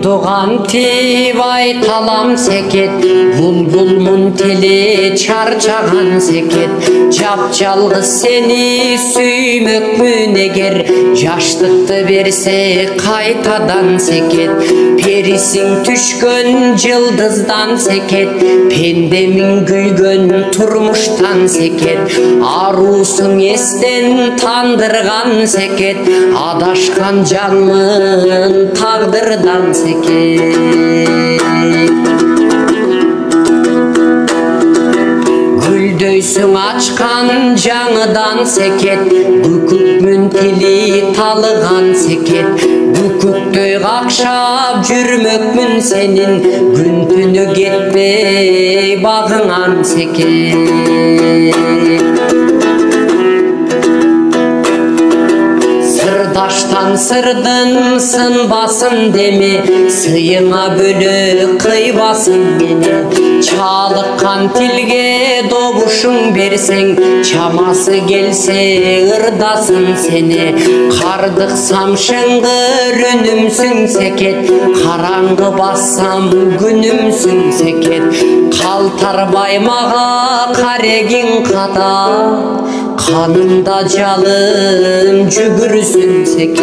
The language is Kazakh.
Туған тибай талам секет, бұлбұлмын теле чарчаған секет. Жап-жалғыз сені сүймөкмүн егер, жаштықты берсе қайтадан секет. Перисің түшкөн жылдыздан секет, пендемин күйгөн турмуштан секет. Арусың эстен тандырган секет, адашкан жанмын тагдырдан секет. Гүлдөйсүң ачкан жаңыдан секет, бүкүкмүн тили талыган секет. Бүкүктөй какшап жүрмөкмүн сенин, күн түнү кетпей багыңан секет. Сырдаштан сырдын сынбасын деме, сыйыңа бөлө кыйбасын мени. Чалыккан тилге добушуң берсең, чамасы келсе ырдасын сени. Кардыксам шыңгыр үнүмсүң секет, караңгы бассам күнүмсүң секет. Калтарбай мага карегиң ката, канымда жалын жүгүрсүн секет.